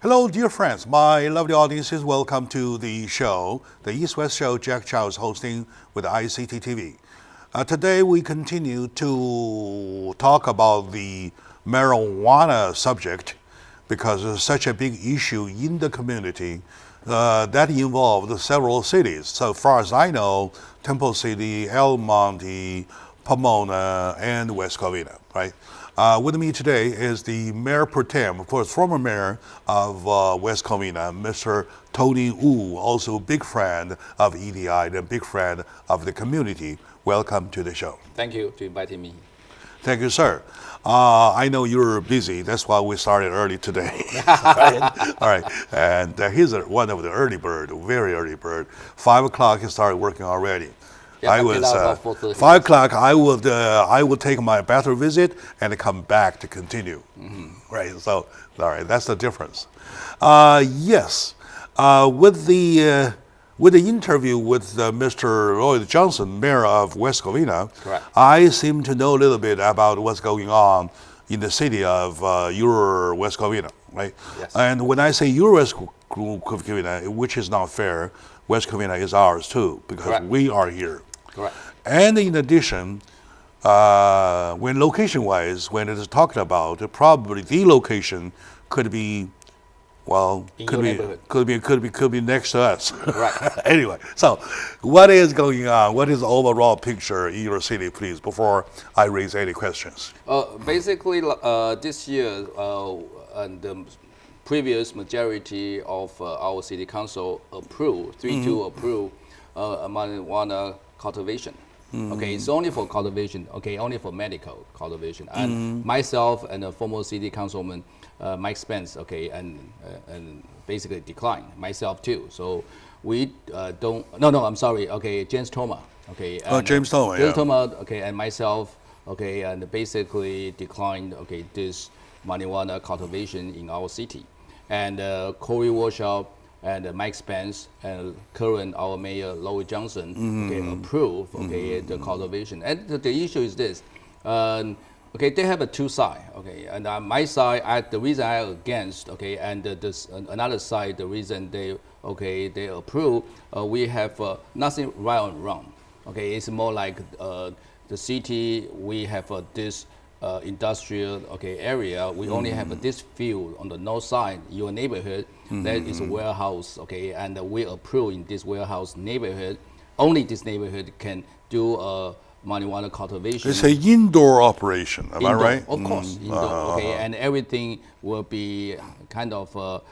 Hello, dear friends. My lovely audiences, welcome to the show, the East-West Show Jack Chow is hosting with ICT TV. Today we continue to talk about the marijuana subject because it's such a big issue in the community that involved several cities. So far as I know, Temple City, El Monte, Pomona, and West Covina, right? With me today is the Mayor Pro Tem, of course, former Mayor of West Covina, Mr. Tony Wu, also a big friend of EDI and a big friend of the community. Welcome to the show. Thank you for inviting me. Thank you, sir. I know you're busy. That's why we started early today. Right? All right. And he's one of the early bird, very early bird. 5 o'clock, he started working already. Yeah, I was 5 o'clock. I would take my bathroom visit and come back to continue. Right. So, all right. That's the difference. Yes. With the interview with Mr. Lloyd Johnson, Mayor of West Covina, correct, I seem to know a little bit about what's going on in the city of your West Covina, right? Yes. And when I say your West Covina, which is not fair, West Covina is ours too because correct, we are here. Correct. And in addition, when location-wise, when it is talked about, probably the location could be, well, could be next to us. Right. Anyway, so what is going on? What is the overall picture in your city, please, before I raise any questions? Basically, this year, and the previous majority of our city council approved, 3-2 approved marijuana cultivation. Okay, it's only for cultivation. Okay, only for medical cultivation. And myself and the former city councilman Mike Spence, okay, and basically declined. Myself too. So we don't. No, I'm sorry. Okay, James Thoma. Okay. And, James Thoma. James Thoma. Okay, and myself. Okay, and basically declined. Okay, this marijuana cultivation in our city, and Corey Warshaw and Mike Spence and current our mayor Lloyd Johnson okay, approve okay the cultivation. And the issue is this. Okay, they have a two side. Okay, and my side, the reason I against. Okay, and this another side, the reason they approve. We have nothing right or wrong. Okay, it's more like the city. We have this industrial area. We only have this field on the north side. Your neighborhood that is a warehouse. Okay, and we approve in this warehouse neighborhood. Only this neighborhood can do marijuana cultivation. It's an indoor operation, am I right? Of course, indoor. Okay, and everything will be kind of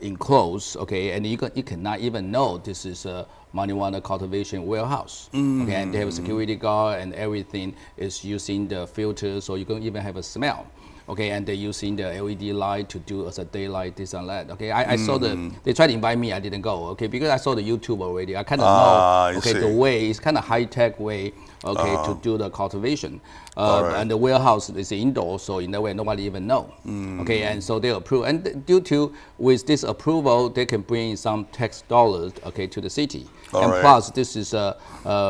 enclosed. Okay, and you cannot even know this is a marijuana cultivation warehouse. Okay, and they have a security guard and everything is using the filter, so you can even have a smell. Okay, and they're using the LED light to do as a daylight, this and that. Okay, I saw they tried to invite me, I didn't go. Okay, because I saw the YouTube already. I kind of know. Okay, the way it's kind of high tech way. Okay, to do the cultivation, right. And the warehouse is indoor, so in that way nobody even know. Okay, and so they approve, and due to with this approval, they can bring some tax dollars, okay, to the city. And right. Plus, this is a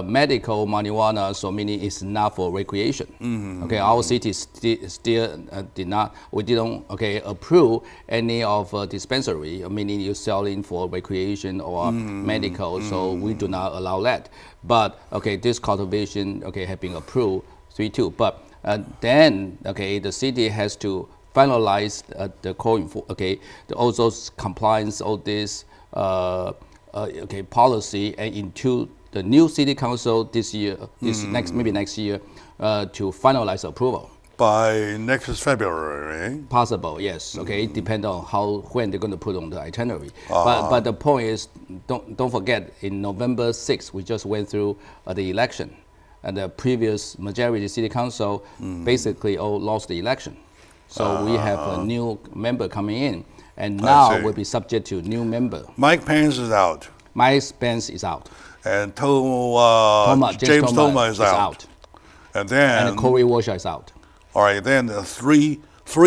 medical marijuana, so meaning it's not for recreation. Okay, our city still we didn't approve any of dispensary, meaning you're selling for recreation or medical, so we do not allow that. But okay, this cultivation have been approved 3-2. But then the city has to finalize the the also compliance of this policy and into the new city council this year, maybe next year, to finalize approval. By next February, right? Possible, yes. Okay, it depends on when they're going to put on the itinerary. But the point is, don't forget, in November 6th, we just went through the election, and the previous majority city council basically all lost the election. So we have a new member coming in, and now we'll be subject to new member. Mike Pence is out. Mike Spence is out. And James Thoma is out. And Corey Warshaw is out. All right, then three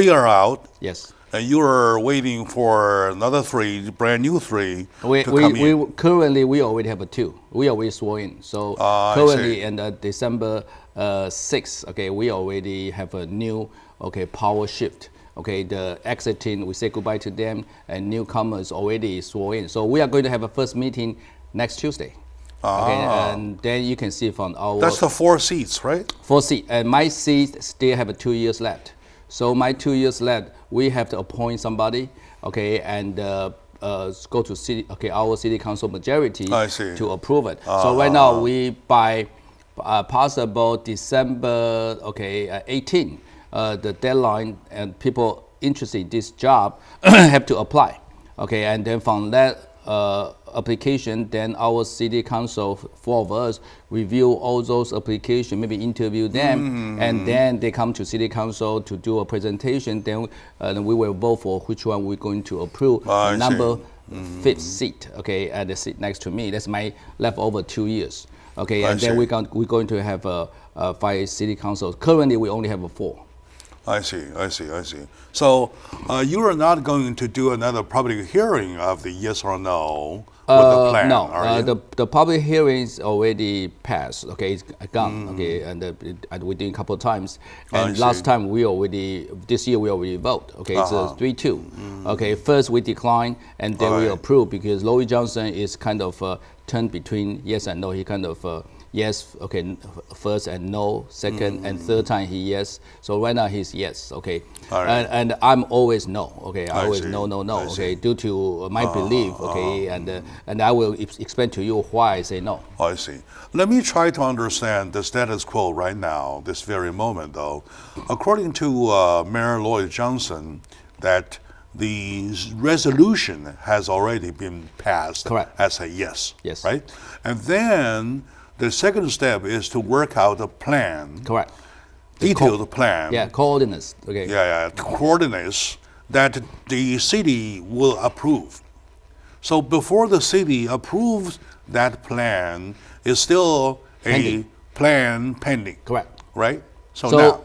are out. Yes. And you are waiting for another three, brand new three to come in. Currently, we already have 2. We already sworn in. So currently, in December 6th, we already have a new power shift okay, the exiting, we say goodbye to them, and newcomers already sworn in. So we are going to have a first meeting next Tuesday. Okay, and then you can see from our... That's the 4 seats, right? 4 seats. And my seat still have 2 years left. So my 2 years left, we have to appoint somebody, okay, and go to city, okay, our city council majority to approve it. So right now, we by possible December, okay, 18, the deadline, and people interested in this job have to apply, okay, and then from that application, then our city council, 4 of us, review all those applications, maybe interview them, and then they come to city council to do a presentation. Then we will vote for which one we're going to approve. Number 5th seat, okay, and the seat next to me. That's my leftover 2 years, okay, and then we're going to have 5 city councils. Currently, we only have 4. I see. So you are not going to do another public hearing of the yes or no with the plan, no, are you? the public hearings already passed. Okay, it's gone. Okay, and we did a couple of times. And last time this year we already vote. Okay, it's 3-2. Okay, first we decline, and then we approve because Louis Johnson is kind of turned between yes and no. He kind of yes, okay, first and no, second and third time he yes. So right now he's yes, okay. And I'm always no, okay. I always no, okay, due to my belief, okay, and I will explain to you why I say no. I see. Let me try to understand the status quo right now, this very moment though. According to Mayor Lloyd Johnson, that the resolution has already been passed. Correct. As a yes. Yes. Right? And then the second step is to work out a plan. Correct. Detailed plan. Yeah, coordinates. Okay. Yeah, coordinates that the city will approve. So before the city approves that plan, is still a plan pending. Correct. Right? So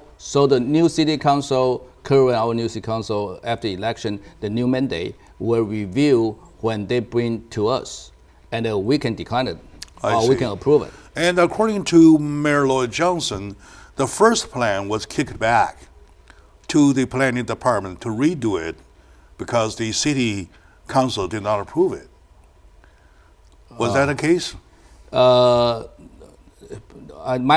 the new city council, our new city council, after election, the new mandate will review when they bring to us, and we can decline it, or we can approve it. And according to Mayor Lloyd Johnson, the first plan was kicked back to the planning department to redo it because the city council did not approve it. Was that the case? My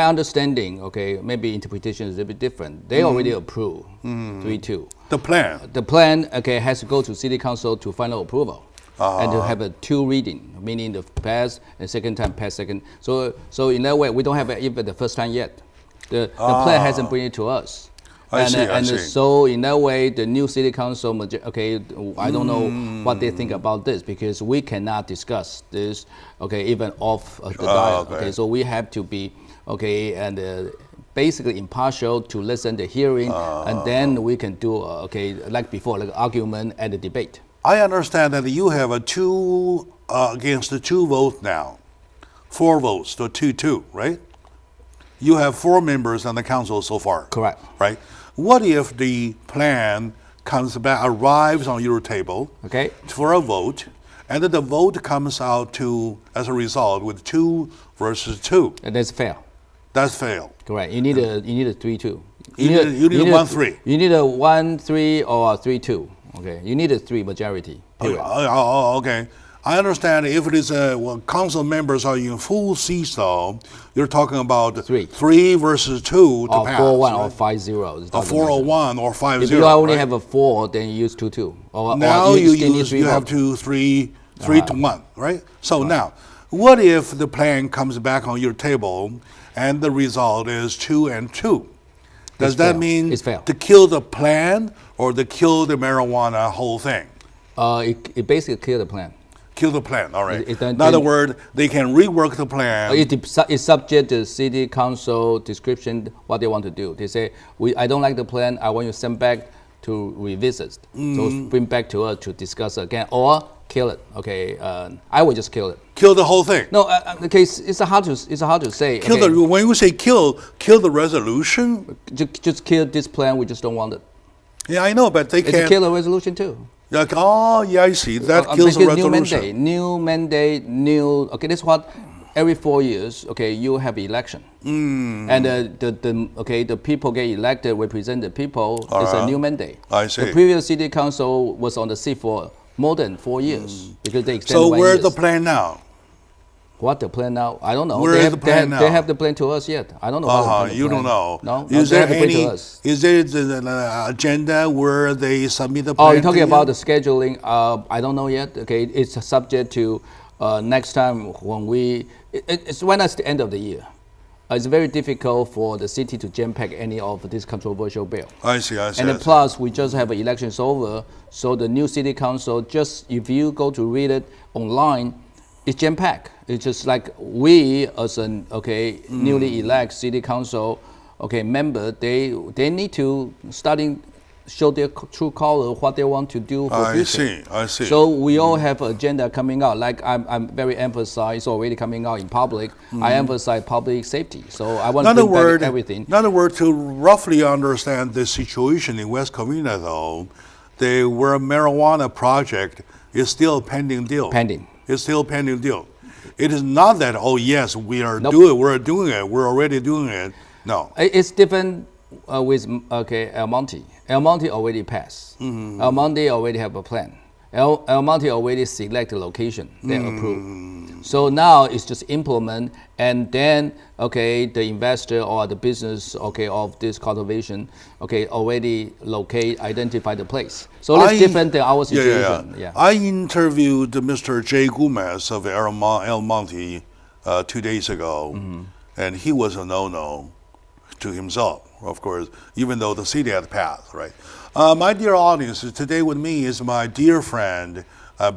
understanding, okay, maybe interpretation is a bit different. They already approved 3-2. The plan? The plan, okay, has to go to city council to final approval. And to have a 2 reading, meaning the pass and second time pass second. So in that way, we don't have even the first time yet. The plan hasn't bring it to us. I see. So in that way, the new city council, okay, I don't know what they think about this because we cannot discuss this, okay, even off the dial. Okay, so we have to be, okay, and basically impartial to listen the hearing, and then we can do, okay, like before, like argument and the debate. I understand that you have a 2 against the 2 vote now, 4 votes to 2-2, right? You have 4 members on the council so far. Correct. Right. What if the plan arrives on your table, okay, for a vote, and then the vote comes out as a result with 2 versus 2? And that's fair. That's fair. Correct. You need a 3-2. You need a 1-3. You need a 1-3 or a 3-2. Okay, you need a 3 majority. Okay. I understand if it is council members are in full seats though, you're talking about 3 versus 2 to pass. 4-1 or 5-0. A 4-1 or 5-0. If you only have a 4, then you use 2-2. Now you have 3 to 1, right? So now, what if the plan comes back on your table and the result is 2-2? Does that mean to kill the plan or to kill the marijuana whole thing? It basically kill the plan. Kill the plan, all right. In other words, they can rework the plan. It's subject to city council description, what they want to do. They say, I don't like the plan, I want you to send back to revisit. So bring back to us to discuss again, or kill it. Okay, I will just kill it. Kill the whole thing. No, okay, it's hard to say. Kill when you say kill the resolution. Just kill this plan. We just don't want it. Yeah, I know, but they can't kill the resolution too. Like, I see. That kills the resolution. New mandate. Okay, that's what every 4 years, okay, you have election. And the people get elected, represent the people. It's a new mandate. I see. The previous city council was on the seat for more than 4 years because they extended 1 year. So where's the plan now? What the plan now? I don't know. Where is the plan now? They have the plan to us yet. I don't know. What the You plan. don't know. No. Is they there have the plan any? to us. Is there an agenda where they submit the plan? Oh, you're talking to about you? the scheduling. I don't know yet. Okay, it's subject to next time when it's when it's the end of the year. It's very difficult for the city to jam pack any of this controversial bill. I see. And then plus, we just have elections over, so the new city council, just if you go to read it online, it's jam packed. It's just like we, as an newly elected city council, member, they need to show their true color, what they want to do for future. I see. So we all have an agenda coming out. Like I'm very emphasized already coming out in public. I emphasize public safety. So I want to bring back everything. In other words, to roughly understand the situation in West Covina, though, the where marijuana project is still pending deal. It's still pending deal. It is not that, oh yes, we're doing it, we're already doing it. No. It's different with El Monte. El Monte already passed. El Monte already have a plan. El Monte already select the location they approve. So now it's just implement, and then the investor or the business of this cultivation already identify the place. So it's different than our situation. Yeah. I interviewed Mr. Jay Gomez of El Monte 2 days ago, and he was a no-no to himself, of course, even though the city had passed, right? My dear audience, today with me is my dear friend,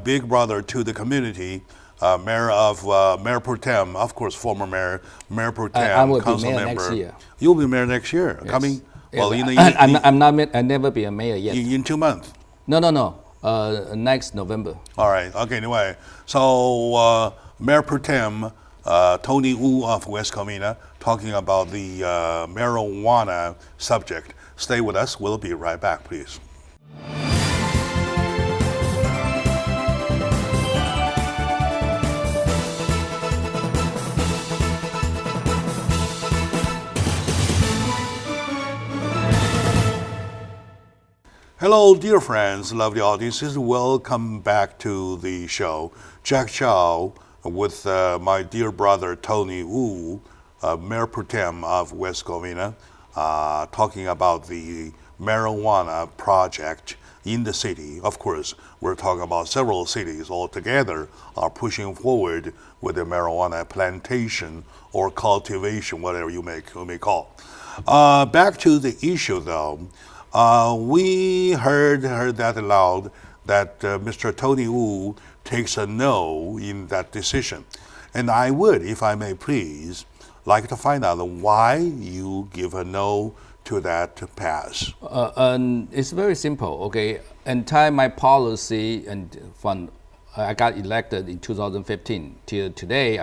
big brother to the community, Mayor Pro Tem, of course, former Mayor Pro Tem, I will council be mayor member. next year. You'll be mayor next year, Yes. coming. Well, I'll never be a mayor yet. In 2 months. No. Next November. All right. Okay. Anyway, so Mayor Pro Tem Tony Wu of West Covina talking about the marijuana subject. Stay with us. We'll be right back, please. Hello, dear friends, lovely audiences. Welcome back to the show. Jack Chow with my dear brother Tony Wu, Mayor Pro Tem of West Covina, talking about the marijuana project in the city. Of course, we're talking about several cities all together are pushing forward with the marijuana plantation or cultivation, whatever you may call. Back to the issue, though. We heard that aloud that Mr. Tony Wu takes a no in that decision. And I would, if I may please, like to find out why you give a no to that pass. It's very simple, okay? Entire my policy and from I got elected in 2015 till today,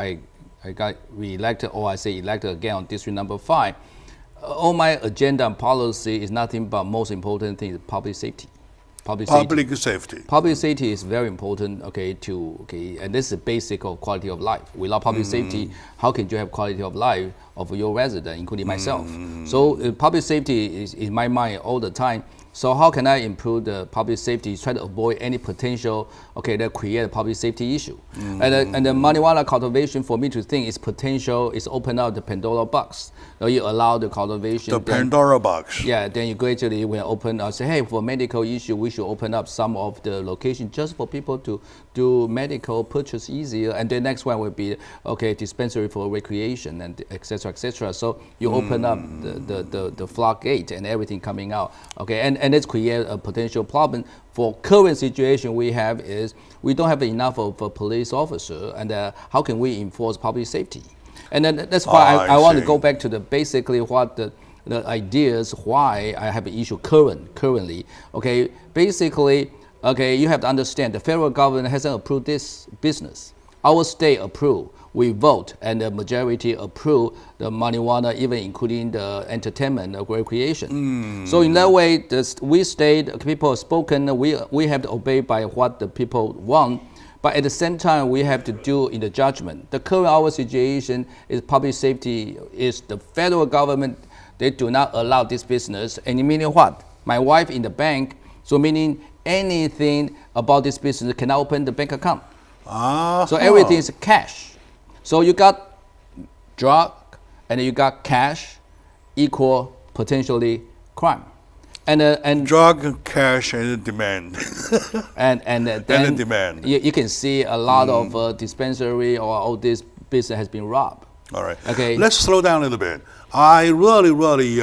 I got re-elected, or I say elected again on district number 5. All my agenda and policy is nothing but most important thing is public safety. Public safety is very important, and this is the basic of quality of life. Without public safety, how can you have quality of life of your resident, including myself? So public safety is in my mind all the time. So how can I improve the public safety? Try to avoid any potential, that create a public safety issue. And the marijuana cultivation, for me to think, is potential. Is open up the Pandora box. So you allow the cultivation. The Pandora box. Yeah. Then you gradually will open. Say, hey, for medical issue, we should open up some of the location just for people to do medical purchase easier. And the next one will be dispensary for recreation and etc. So you open up the floodgate and everything coming out. And it's create a potential problem. For current situation we have is we don't have enough of a police officer, and how can we enforce public safety? And then that's why I want to go back to the basically what the ideas why I have an issue currently. Basically, you have to understand the federal government hasn't approved this business. Our state approved. We vote, and the majority approve the marijuana, even including the entertainment or recreation. So in that way, we state people have spoken. We have to obey by what the people want. But at the same time, we have to do in the judgment. The current our situation is public safety is the federal government. They do not allow this business. And meaning what? My wife in the bank, so meaning anything about this business cannot open the bank account. So everything is cash. So you got drug and you got cash equal potentially crime. And drug, cash, and demand. and the then demand. You can see a lot of dispensary or all this business has been robbed. All right. Okay. Let's slow down a little bit. I really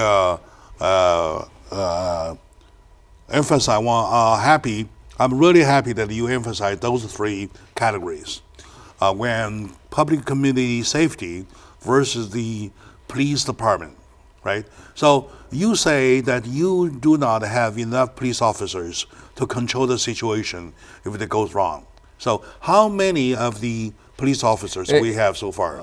emphasize. I'm really happy that you emphasize those three categories. When public community safety versus the police department, right? So you say that you do not have enough police officers to control the situation if it goes wrong. So how many of the police officers we have so far?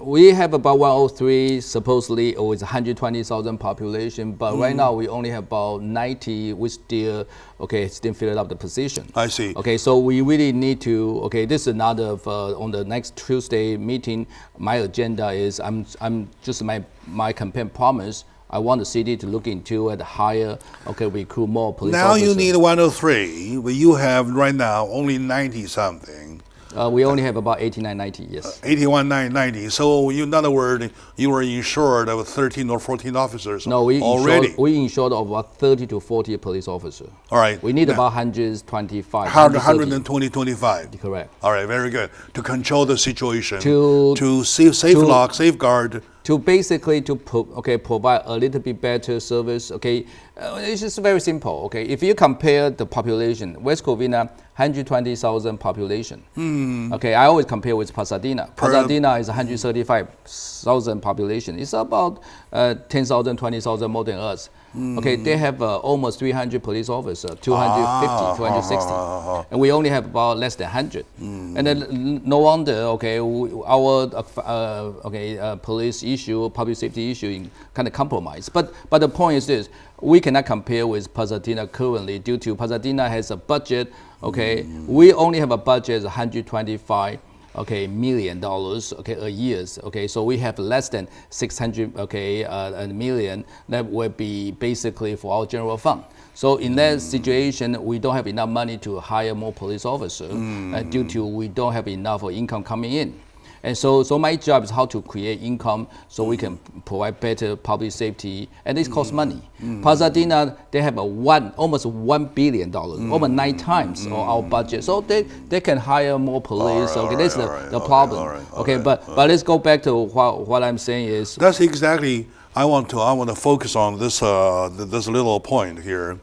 We have about 103, supposedly with 120,000 population, but right now we only have about 90. We still fill up the position. I see. Okay, so we really need to. Okay, this is another on the next Tuesday meeting. My agenda is I'm just my campaign promise. I want the city to look into and hire, recruit more police now officers. You need 103, but you have right now only 90 something. We only have about 89, 90, yes. 81, 90. So in other words, you were insured of 13 or 14 officers already. We insured about 30 to 40 police officers. All right. We need about 125. 120, 25. Correct. All right, very good. To control the situation. To safeguard. To basically provide a little bit better service. It's just very simple. If you compare the population, West Covina 120,000 population. I always compare with Pasadena. Pasadena is 135,000 population. It's about 10,000, 20,000 more than us. They have almost 300 police officers, 250, 260, and we only have about less than 100. And then no wonder, our police issue, public safety issue, kind of compromised. But the point is this: we cannot compare with Pasadena currently due to Pasadena has a budget. We only have a budget of $125 million a year. So we have less than 600 million that would be basically for our general fund. So in that situation, we don't have enough money to hire more police officers due to we don't have enough income coming in. And so my job is how to create income so we can provide better public safety, and this costs money. Pasadena, they have almost $1 billion, almost 9 times our budget, so they can hire more police. That's the problem. But let's go back to what I'm saying is that's exactly I want to focus on this little point here,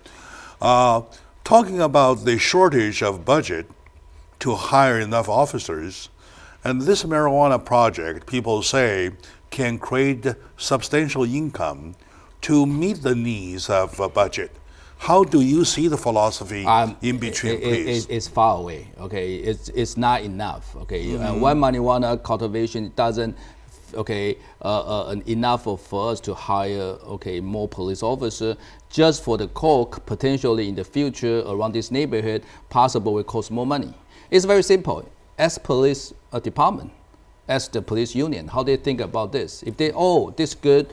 talking about the shortage of budget to hire enough officers. And this marijuana project, people say, can create substantial income to meet the needs of a budget. How do you see the philosophy in between, please? It's far away. It's not enough. One marijuana cultivation doesn't enough for us to hire more police officers just for the coke potentially in the future around this neighborhood possible will cost more money. It's very simple. As police department, as the police union, how they think about this. If they, this good,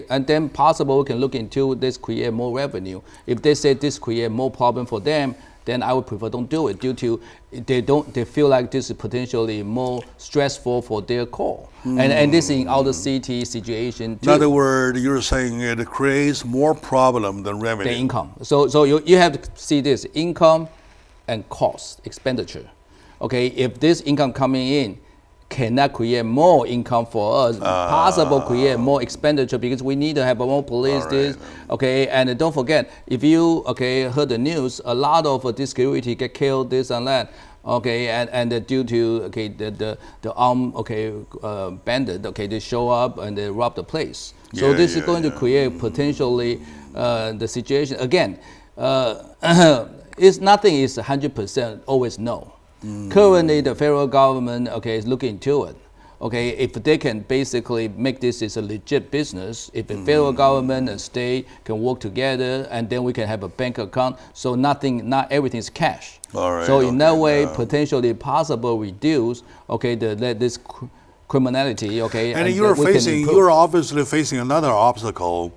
and then possible we can look into this create more revenue. If they say this create more problem for them, then I would prefer don't do it due to they feel like this is potentially more stressful for their core. And this in outer city situation too. In other words, you're saying it creates more problem than revenue. The income. So you have to see this income and cost, expenditure. If this income coming in cannot create more income for us, possible create more expenditure because we need to have more police. And don't forget, if you heard the news, a lot of this security get killed, this and that. And due to the armed bandit, they show up and they rob the place. So this is going to create potentially the situation again. It's nothing is 100% always no. Currently, the federal government is looking into it. okay, if they can basically make this as a legit business, if the federal government and state can work together, and then we can have a bank account, so not everything is cash. All right, so in that way, potentially possible reduce, okay, this criminality, okay. And you're obviously facing another obstacle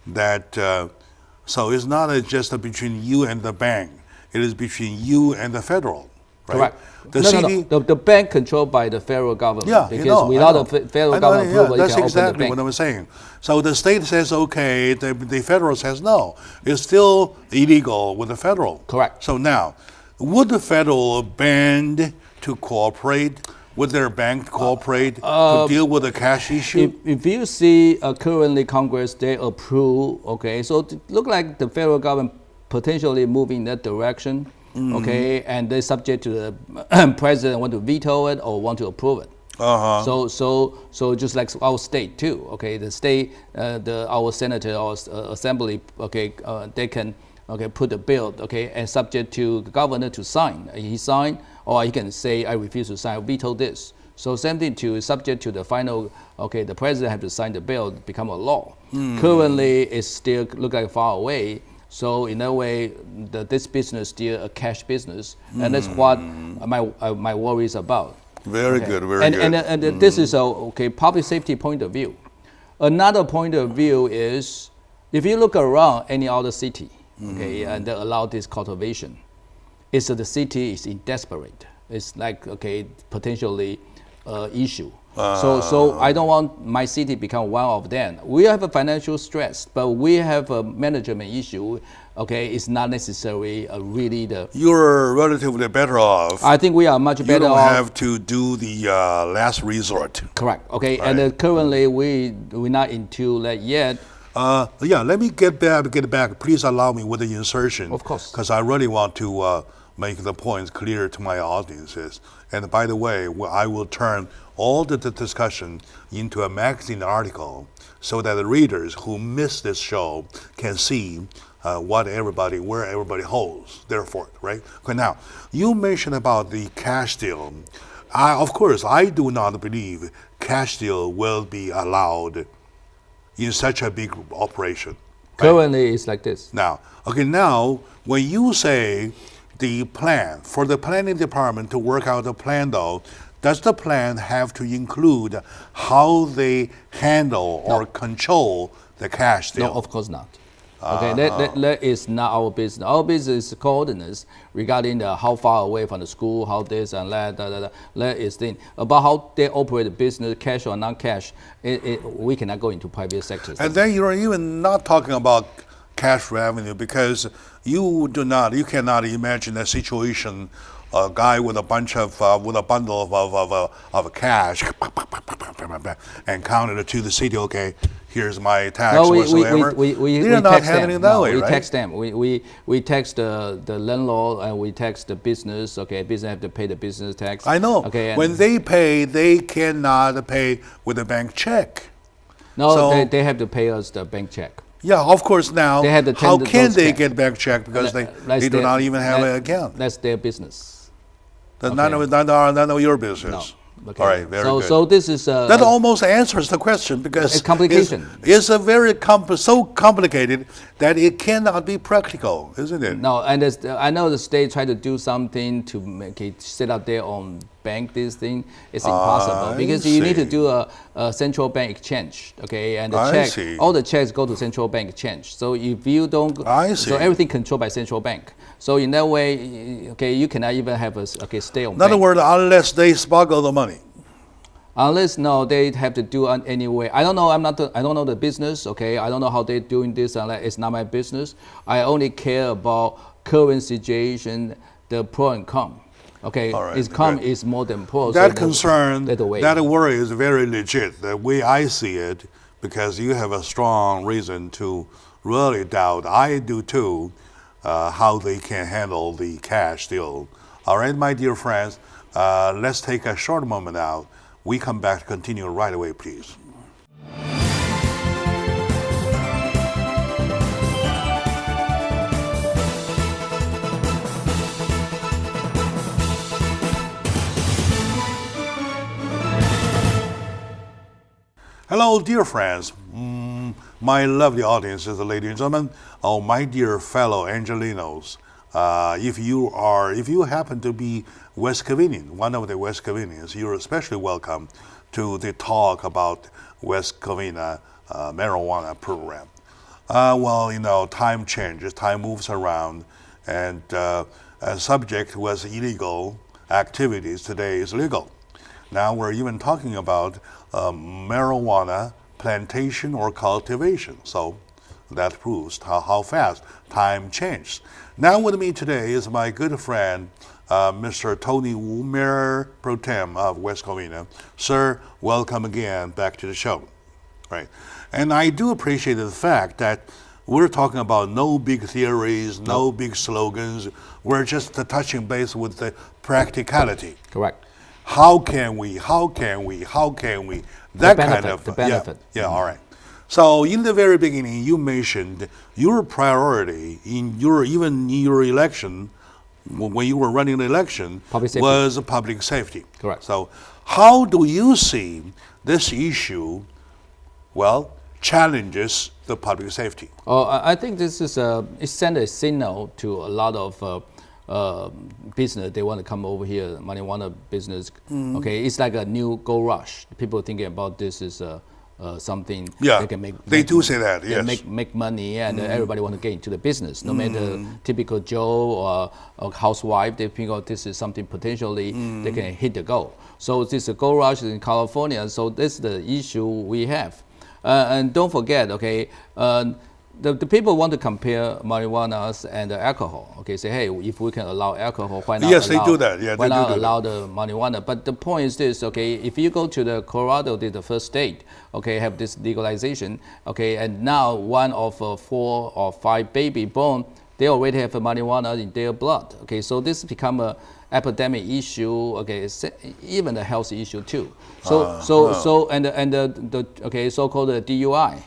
that, so it's not just between you and the bank, it is between you and the federal, right? Correct. The bank controlled by the federal government. Yeah, because without the federal government approval, that's you can exactly open the bank. what I'm saying. So the state says okay, the federal says no. It's still illegal with the federal. Correct. So now, would the federal band to cooperate? Would their bank cooperate to deal with the cash issue? If you see currently Congress, they approve, okay, so it look like the federal government potentially moving in that direction, okay, and they're subject to the president want to veto it or want to approve it. So just like our state too, okay, the state, our senator or assembly, okay, they can put the bill, okay, and subject to the governor to sign. He signed, or he can say, I refuse to sign, veto this. So same thing to subject to the final, okay, the president have to sign the bill, become a law. Currently, it's still look like far away. So in a way, this business still a cash business, and that's what my worry is about. Very good, very good. And this is a public safety point of view. Another point of view is, if you look around any other city, okay, and they allow this cultivation, it's the city is in desperate. It's like potentially issue. So I don't want my city become one of them. We have a financial stress, but we have a management issue. Okay, it's not necessarily really the. You're relatively better off. I think we are much better off. You don't have to do the last resort. Correct. Okay, right. And currently we're not into that yet. Let me get back. Please allow me with the insertion. Of course. Because I really want to make the points clear to my audiences. And by the way, I will turn all the discussion into a magazine article so that the readers who miss this show can see where everybody holds their fort, right? Okay, now, you mentioned about the cash deal. Of course, I do not believe cash deal will be allowed in such a big operation. Right? Currently, it's like this. Now, when you say the plan, for the planning department to work out the plan though, does the plan have to include how they handle or control the cash deal? No, of course not. Okay, that is not our business. Our business is coordinates regarding how far away from the school, how this and that, that is thing. About how they operate the business, cash or non-cash, we cannot go into private sectors. And then you're even not talking about cash revenue because you cannot imagine a situation, a guy with a bundle of cash and counted it to the city. Okay, here's my tax whatsoever. They're not handling it that way, we right? Tax them. We tax the landlord and we tax the business. Okay, business have to pay the business tax. I know. Okay, when they pay, they cannot pay with a bank check. No, so, they have to pay us the bank check. Yeah, of course. Now, how can they get bank check because they do not even have an account? That's their business. That's none of your business. No. Okay. All right, very good. So this is that almost answers the question because it's complication. It's a very so complicated that it cannot be practical, isn't it? No, and I know the state tried to do something to make it set up their own bank. This thing it's impossible because you need to do a central bank exchange. Okay, and all the checks go to central bank exchange. So if you don't, so everything controlled by central bank. So in that way, okay, you cannot even have a stay on. In other words, unless they smuggle the money. Unless they have to do it anyway. I don't know. I don't know the business. Okay, I don't know how they're doing this. It's not my business. I only care about current situation, the pro and con. Okay, right, con is more than pro. That concern, that worry is very legit. The way I see it, because you have a strong reason to really doubt. I do too. How they can handle the cash deal. All right, my dear friends, let's take a short moment out. We come back to continue right away, please. Hello, dear friends, my lovely audiences, ladies and gentlemen, oh, my dear fellow Angelinos. If you happen to be West Covinian, one of the West Covinians, you're especially welcome to the talk about West Covina marijuana program. Time changes, time moves around, and a subject was illegal activities today is legal. Now we're even talking about marijuana plantation or cultivation. So that proves how fast time changes. Now with me today is my good friend, Mr. Tony Wu, Mayor Pro Tem of West Covina. Sir, welcome again back to the show. Right. And I do appreciate the fact that we're talking about no big theories, no big slogans. We're just touching base with the practicality. Correct. How can we? That kind of the benefit. Yeah, all right. So in the very beginning, you mentioned your priority in your election, when you were running the election, was public safety. Correct. So how do you see this issue, challenges the public safety? I think this is it sent a signal to a lot of business. They want to come over here, marijuana business. Okay, it's like a new gold rush. People thinking about this is something they can make. They do say that, yes. Make money, and everybody want to get into the business. No matter typical Joe or housewife, they think this is something potentially they can hit the goal. So this is a gold rush in California. So this is the issue we have. And don't forget, okay, the people want to compare marijuana and alcohol. Okay, say, hey, if we can allow alcohol, why not? Yes, they do that. Yeah, why not allow the marijuana? But the point is this, okay, if you go to the Colorado, the first state, okay, have this legalization, okay, and now one of 4 or 5 baby born, they already have marijuana in their blood. Okay, so this become a epidemic issue. Okay, even a health issue too. So the so-called DUI.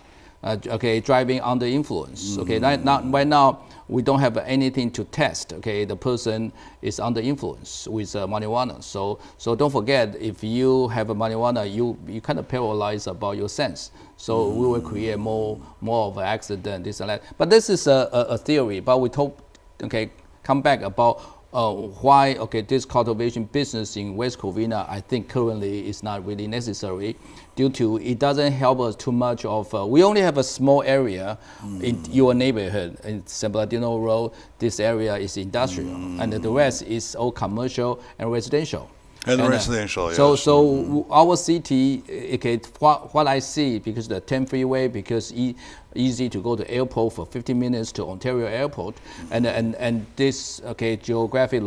Driving under influence. Okay, right now we don't have anything to test. Okay, the person is under influence with marijuana. So don't forget, if you have a marijuana, you kind of paralyzed about your sense. So we will create more of an accident, this and that. But this is a theory. But we come back about why this cultivation business in West Covina, I think currently is not really necessary, due to it doesn't help us too much of we only have a small area in your neighborhood in San Bernardino Road. This area is industrial, and the rest is all commercial and residential. Residential, yes. So our city, what I see, because the 10 freeway, because easy to go to airport for 15 minutes to Ontario Airport, and this geographic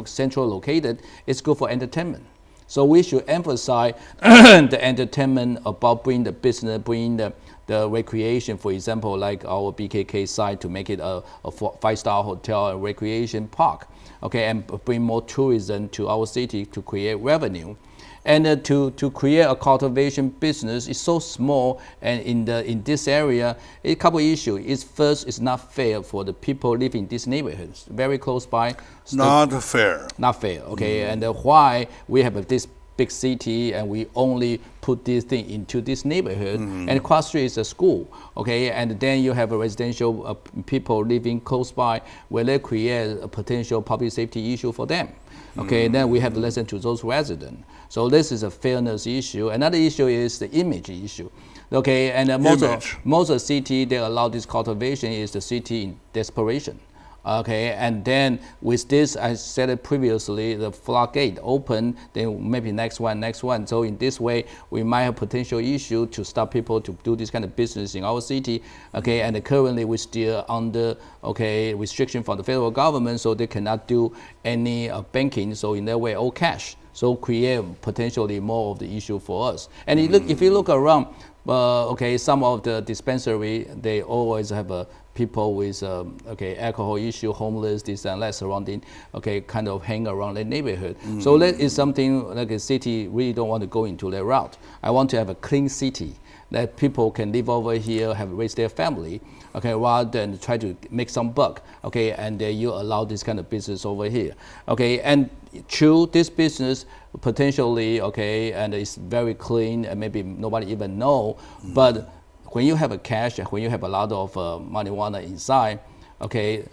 central located, it's good for entertainment. So we should emphasize the entertainment about bringing the business, bringing the recreation. For example, like our BKK site, to make it a 5-star hotel and recreation park. Okay, and bring more tourism to our city to create revenue. And to create a cultivation business is so small, and in this area, a couple issues. First, it's not fair for the people living in these neighborhoods, very close by. Not fair. Not fair. Okay, and why we have this big city and we only put this thing into this neighborhood, and across the street is a school. Okay, and then you have a residential people living close by, where they create a potential public safety issue for them. Okay, then we have to listen to those residents. So this is a fairness issue. Another issue is the image issue. Okay, and most of the city they allow this cultivation is the city in desperation. Okay, and then with this, I said it previously, the floodgate open, then maybe next one. So in this way, we might have potential issue to stop people to do this kind of business in our city. Okay, and currently we're still under restriction from the federal government, so they cannot do any banking. So in that way, all cash. So create potentially more of the issue for us. And if you look around, some of the dispensary, they always have people with alcohol issue, homeless, this and that surrounding, kind of hang around the neighborhood. So that is something like a city really don't want to go into that route. I want to have a clean city that people can live over here, have raised their family, rather than try to make some buck, and you allow this kind of business over here, and true, this business potentially, and it's very clean, and maybe nobody even know, but when you have a cash, when you have a lot of marijuana inside,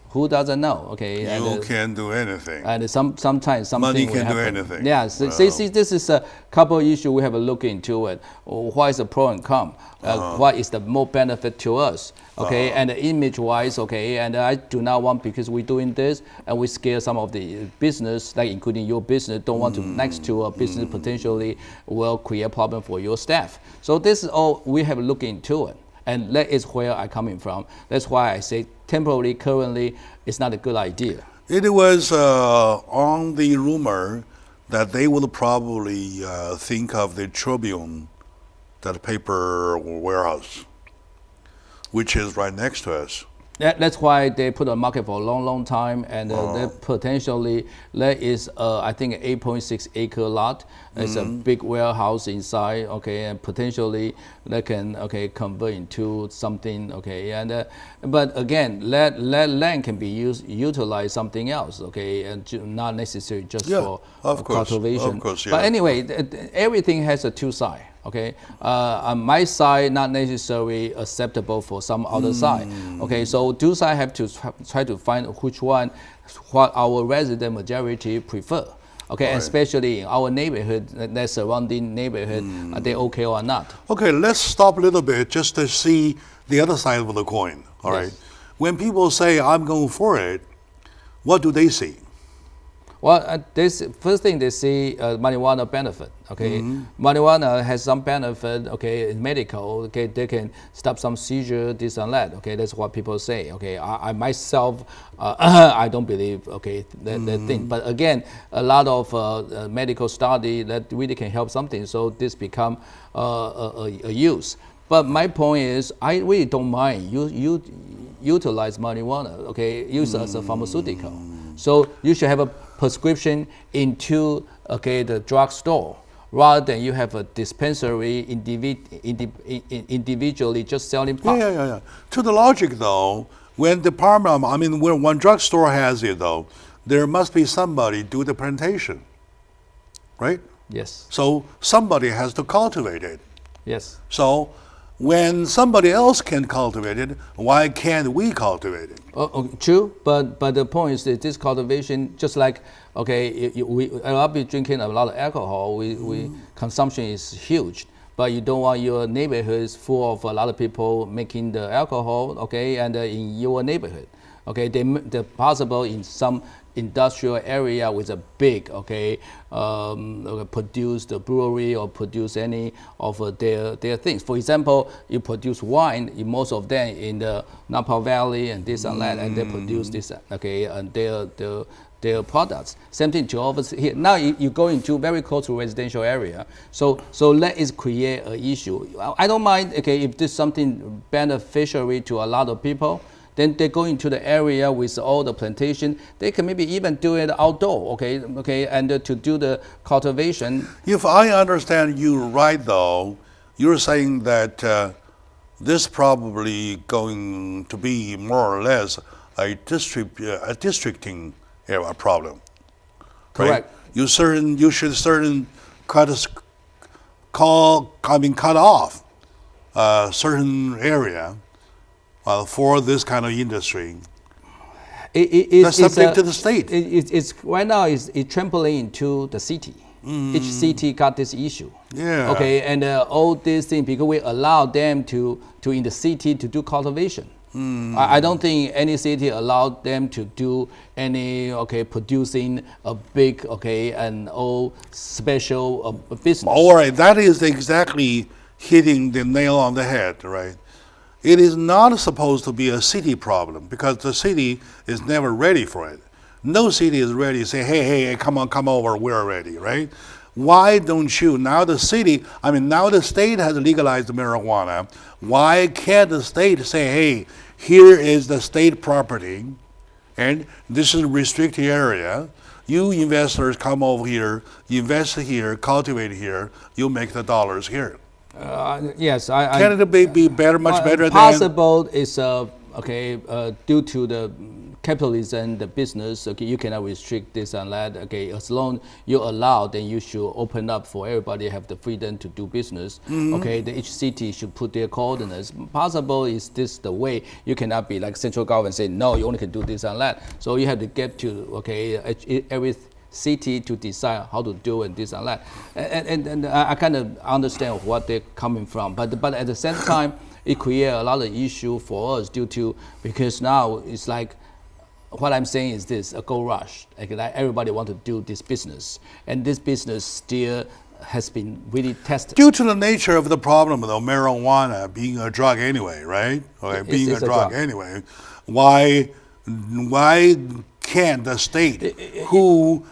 who doesn't know? You can't do anything. And sometimes something money will can do happen. anything. Yeah, so see, this is a couple issue we have to look into it. What is the pro and con? What is the more benefit to us? And image-wise, and I do not want, because we're doing this and we scare some of the business, like including your business, don't want to next to a business potentially will create a problem for your staff. So this is all we have to look into it. And that is where I'm coming from. That's why I say temporarily, currently, it's not a good idea. It was on the rumor that they will probably think of the Tribune, that paper warehouse, which is right next to us. That's why they put on market for a long, long time, and potentially there is, I think, an 8.6 acre lot. It's a big warehouse inside, and potentially they can, convert into something, and but again, that land can be utilized something else, and not necessarily just for cultivation. Of course, yeah. But anyway, everything has a two side. On my side, not necessarily acceptable for some other side. So two sides have to try to find which one, what our resident majority prefer. Right. Especially in our neighborhood, that surrounding neighborhood, are they okay or not? Okay, let's stop a little bit just to see the other side of the coin. All right. When people say I'm going for it, what do they see? Well, this first thing they see marijuana benefit. Marijuana has some benefit. In medical. They can stop some seizure, this and that. That's what people say. I myself, I don't believe. That thing. But again, a lot of medical study that really can help something. So this become a use. But my point is, I really don't mind you utilize marijuana. Use it as a pharmaceutical. So you should have a prescription into the drugstore, rather than you have a dispensary individually just selling pot. Yeah. To the logic though, when when one drugstore has it though, there must be somebody do the plantation, right? Yes. So somebody has to cultivate it. Yes. So when somebody else can cultivate it, why can't we cultivate it? True, but the point is that this cultivation, just like I'll be drinking a lot of alcohol. We consumption is huge, but you don't want your neighborhood is full of a lot of people making the alcohol. And in your neighborhood, they're possible in some industrial area with a big produce the brewery or produce any of their things. For example, you produce wine in most of them in the Napa Valley and this and that, and they produce this and their products. Same thing to over here. Now you go into very close to residential area, so that is create an issue. I don't mind if this is something beneficiary to a lot of people. Then they go into the area with all the plantation. They can maybe even do it outdoor, and to do the cultivation. If I understand you right, though, you're saying that this probably going to be more or less a districting problem. Correct. Right? You should cut off a certain area. For this kind of industry, that's subject to the state. It's right now it's trampling into the city. Each city got this issue. Yeah. And all these things, because we allow them to in the city to do cultivation. I don't think any city allowed them to do any producing a big and all special business. All right, that is exactly hitting the nail on the head, right? It is not supposed to be a city problem because the city is never ready for it. No city is ready to say, hey, come over, we're ready, right? Why don't you, now the state has legalized marijuana. Why can't the state say, hey, here is the state property, and this is a restricted area. You investors come over here, invest here, cultivate here, you make the dollars here. Yes, Can it be better, much better possible than? Is due to the capitalism, the business. Okay, you cannot restrict this and that. Okay, as long you allow, then you should open up for everybody have the freedom to do business. Okay, each city should put their coordinates. Possible is this the way? You cannot be like central government saying no, you only can do this and that. So you have to get to every city to decide how to do and this and that. And I kind of understand what they're coming from, but at the same time, it creates a lot of issue for us because now it's like, what I'm saying is this, a gold rush. Like everybody want to do this business, and this business still has been really tested. Due to the nature of the problem, though, marijuana being a drug anyway, right? Okay, being a drug anyway, why can't the state who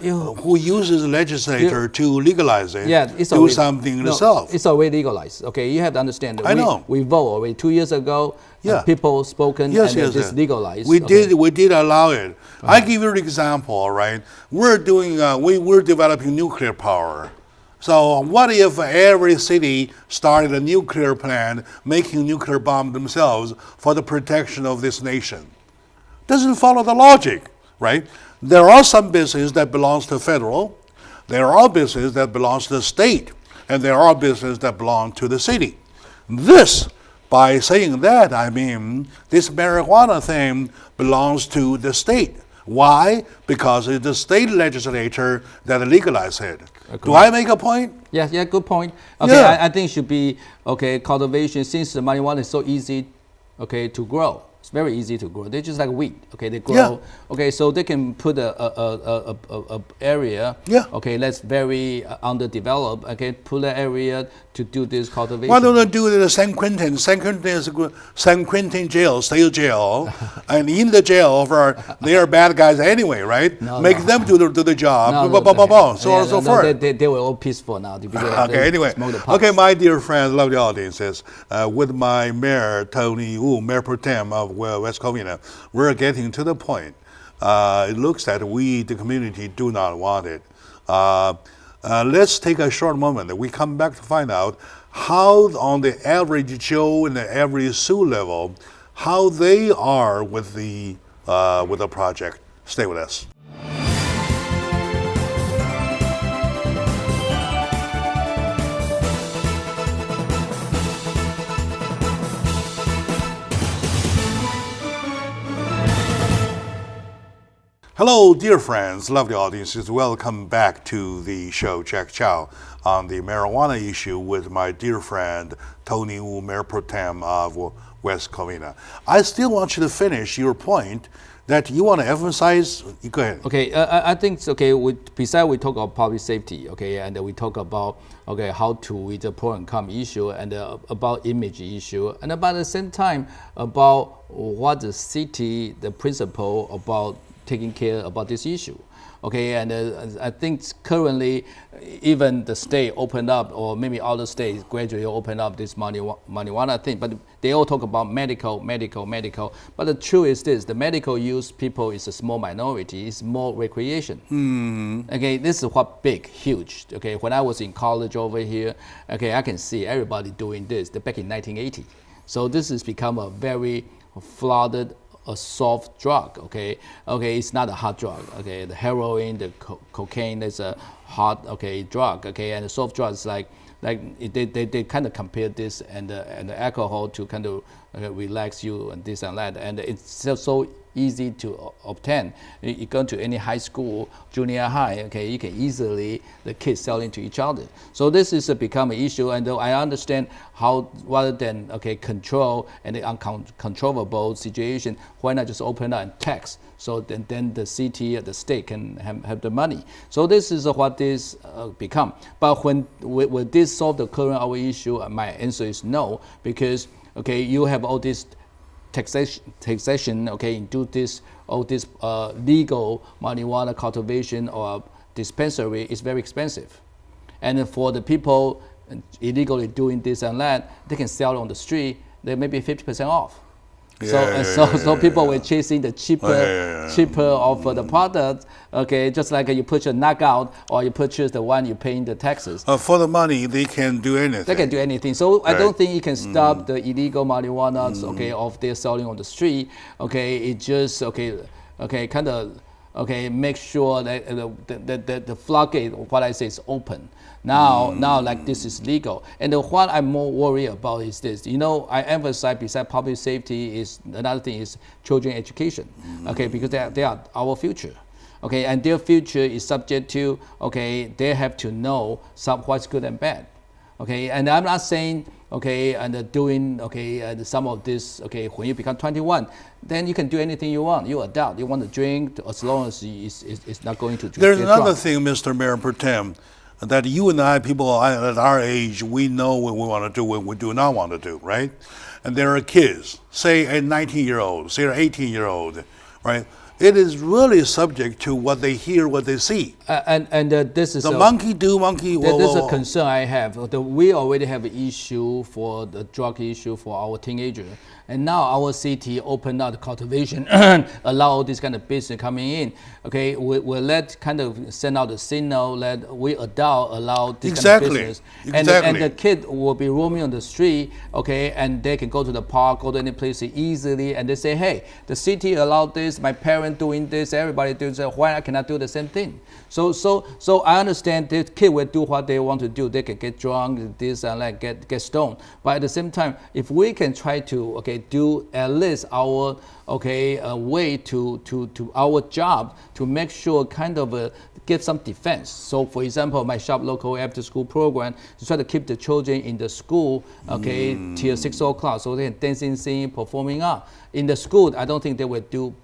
uses the legislator to legalize it do something itself? It's already legalized. Okay, you have to understand that I know. We vote already 2 years ago. People spoken and it's legalized. We did allow it. I give you an example. All right, we're developing nuclear power. So what if every city started a nuclear plant, making nuclear bomb themselves for the protection of this nation? Doesn't follow the logic, right? There are some business that belongs to federal, there are business that belongs to the state, and there are business that belong to the city. By saying that, I mean this marijuana thing belongs to the state. Why? Because it's the state legislature that legalized it. Do I make a point? Yeah, good point. Okay, I think it should be cultivation, since the marijuana is so easy to grow. It's very easy to grow. They're just like wheat. Okay, they grow. Yeah. Okay, so they can put a area. Yeah. Okay, that's very underdeveloped. Okay, put an area to do this cultivation. Why don't they do it in San Quentin? San Quentin jail, state jail, and in the jail they are bad guys anyway, right? Make them do the job. So on and so forth. They were all peaceful now. Okay, anyway. Okay, my dear friends, lovely audiences, with my mayor Tony Wu, Mayor Pro Tem of West Covina, we're getting to the point. It looks that we, the community, do not want it. Let's take a short moment. We come back to find out how, on the average Joe and the average Sue level, how they are with the project. Stay with us. Hello, dear friends, lovely audiences. Welcome back to the show, Jack Chow, on the marijuana issue with my dear friend, Tony Wu, Mayor Pro Tem of West Covina. I still want you to finish your point that you want to emphasize. Go ahead. Okay, I think it's okay. Besides, we talk about public safety, okay, and we talk about how to with the pro and con issue, and about image issue, and about the same time about what the city, the principle about taking care about this issue. Okay, and I think currently even the state opened up, or maybe other states gradually open up this marijuana thing, but they all talk about medical. But the truth is this, the medical use people is a small minority, it's more recreation. Okay, this is what big, huge. Okay, when I was in college over here, okay, I can see everybody doing this back in 1980. So this has become a very flooded, a soft drug, okay, it's not a hard drug, okay. The heroin, the cocaine is a hard, drug, okay, and the soft drugs like they kind of compare this and the alcohol to kind of relax you and this and that, and it's so easy to obtain. You go to any high school, junior high, okay, you can easily, the kids selling to each other. So this is become an issue, and I understand how, rather than control and the uncontrollable situation, why not just open up and tax? So then the city, the state can have the money. So this is what this become. But will this solve the current our issue? My answer is no, because you have all this taxation, into this legal marijuana cultivation or dispensary is very expensive, and for the people illegally doing this and that, they can sell on the street. They may be 50% off. So people were chasing the cheaper of the product. Okay, just like you purchase a knockout or you purchase the one you pay in the taxes. For the money, they can do anything. They can do anything. So I don't think you can stop the illegal marijuana. Okay, of their selling on the street. Okay, it just kind of make sure that the floodgate, what I say, is open. Now like this is legal. And what I'm more worried about is this. I emphasize besides public safety is another thing is children education. Okay, because they are our future. Okay, and their future is subject to, they have to know what's good and bad. Okay, and I'm not saying, and doing, and some of this, when you become 21, then you can do anything you want. You're adult. You want to drink as long as it's not going to drink. There's another thing, Mr. Mayor Pro Tem, that you and I, people at our age, we know what we want to do, what we do not want to do, right? And there are kids, say a 19-year-old, say an 18-year-old, right? It is really subject to what they hear, what they see. This is monkey do, monkey. This is a concern I have. We already have an issue for the drug issue for our teenagers. And now our city opened up the cultivation, allow all this kind of business coming in. Okay, we'll send out a signal that we adult allow this kind of business. And the kid will be roaming on the street, and they can go to the park, go to any place easily, and they say, hey, the city allowed this, my parents doing this, everybody doing this, why I cannot do the same thing? So I understand the kid will do what they want to do. They can get drunk, this and that, get stoned. But at the same time, if we can try to do at least our way to our job to make sure give some defense. So for example, my shop local after school program to try to keep the children in the school till 6 o'clock so they can dancing, singing, performing art. In the school, I don't think they will do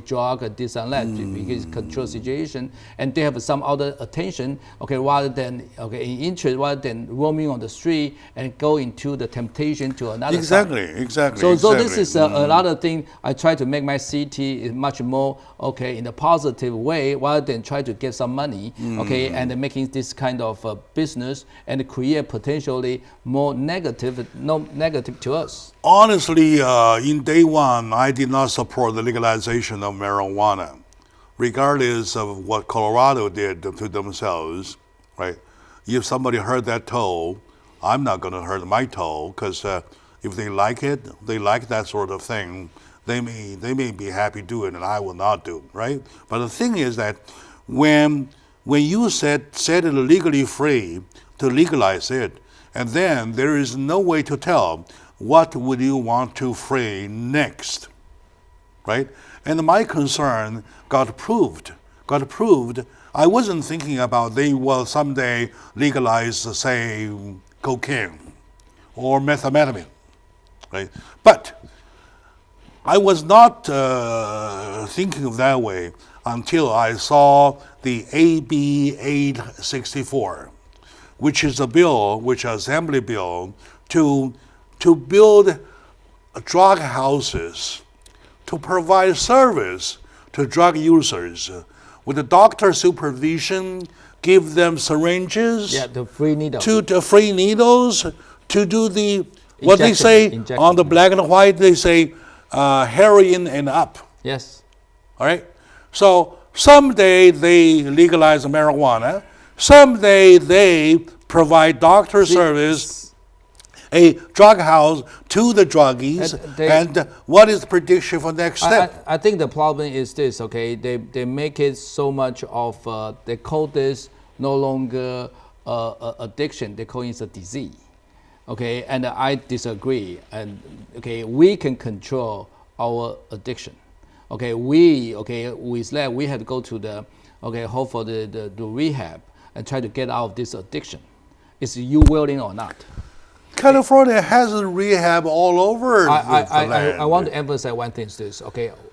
drug or this and that because control situation, and they have some other attention, rather than in interest, rather than roaming on the street and go into the temptation to another side. Exactly. So this is a lot of things. I try to make my city much more in a positive way, rather than try to get some money, and making this kind of business and create potentially more negative to us. Honestly, in day one, I did not support the legalization of marijuana, regardless of what Colorado did to themselves, right? If somebody heard that toe, I'm not going to hurt my toe, because if they like it, they like that sort of thing, they may be happy doing it, and I will not do, right? But the thing is that when you set it legally free to legalize it, and then there is no way to tell what would you want to free next, right? And my concern got proved. I wasn't thinking about they will someday legalize, say, cocaine or methamphetamine, right? But I was not thinking of that way until I saw the AB 864, which is a bill, which is an assembly bill, to build drug houses, to provide service to drug users with the doctor supervision, give them syringes, the free needles, to free needles, to do the what they say on the black and white, they say heroin and up. Yes. All right. So someday they legalize marijuana. Someday they provide doctor service, a drug house to the druggies, and what is the prediction for next step? I think the problem is this, they make it so much of, they call this no longer addiction, they call it a disease, and I disagree, and we can control our addiction, with that we have to go to the, hope for the rehab and try to get out of this addiction. Is you willing or not? California has a rehab all over the land. I want to emphasize one thing is this,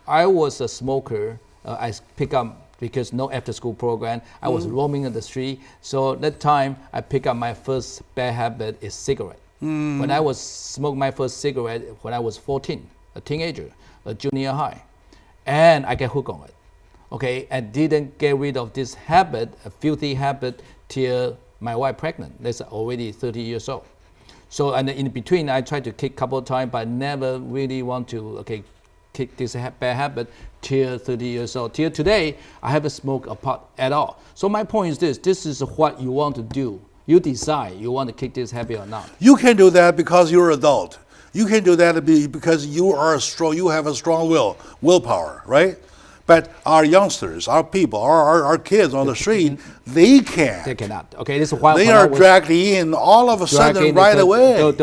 I was a smoker. I pick up, because no after school program, I was roaming in the street. So that time I pick up my first bad habit is cigarette. When I was smoking my first cigarette when I was 14, a teenager, a junior high. And I get hooked on it. I didn't get rid of this habit, a filthy habit, till my wife pregnant. That's already 30 years old. So and in between, I tried to kick a couple of times, but never really want to kick this bad habit till 30 years old. Till today, I haven't smoked a pot at all. So my point is this: this is what you want to do. You decide you want to kick this habit or not. You can do that because you're an adult. You can do that because you are strong. You have a strong willpower, right? But our youngsters, our people, our kids on the street, they can't. They cannot. Okay, this is why they are dragged in all of a sudden right away.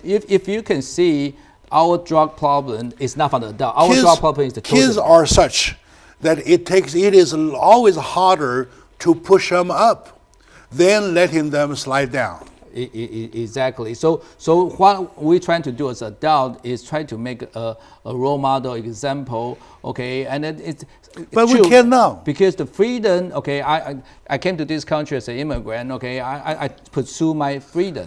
If you can see, our drug problem is not from the adult. Our drug problem is the children. Kids are such that it is always harder to push them up than letting them slide down. Exactly. So what we're trying to do as adults is try to make a role model example. Okay, and it's but true, we can't now because the freedom. Okay, I came to this country as an immigrant. Okay, I pursue my freedom,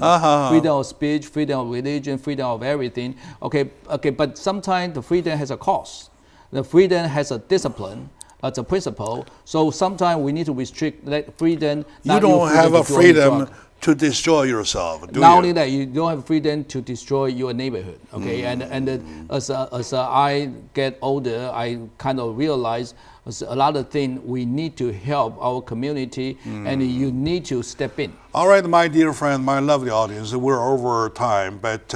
freedom of speech, freedom of religion, freedom of everything. Okay, but sometimes the freedom has a cost. The freedom has a discipline. As a principle, so sometimes we need to restrict that freedom. You don't have a freedom to destroy yourself. Not only that, you don't have freedom to destroy your neighborhood. Okay, and as I get older, I kind of realize a lot of things we need to help our community, and you need to step in. All right, my dear friend, my lovely audience, we're over time, but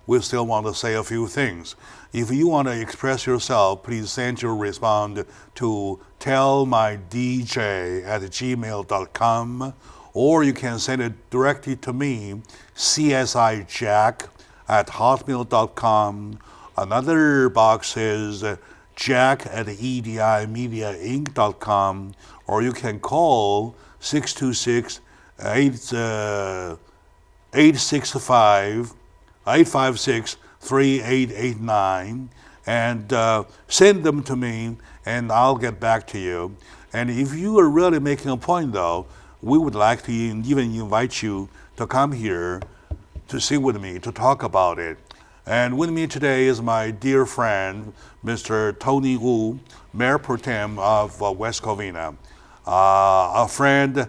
we still want to say a few things. If you want to express yourself, please send your response to tellmydj@gmail.com, or you can send it directly to me, csijack@hotmail.com. Another box is jack@edimediainc.com, or you can call 626-856-3889 and send them to me, and I'll get back to you. And if you are really making a point, though, we would like to even invite you to come here to sit with me, to talk about it. And with me today is my dear friend, Mr. Tony Wu, Mayor Pro Tem of West Covina, a friend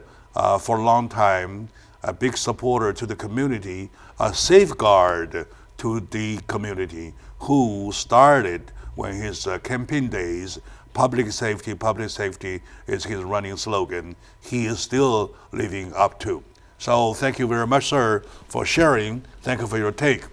for a long time, a big supporter to the community, a safeguard to the community, who started when his campaign days, public safety is his running slogan. He is still living up to. So thank you very much, sir, for sharing. Thank you for your take.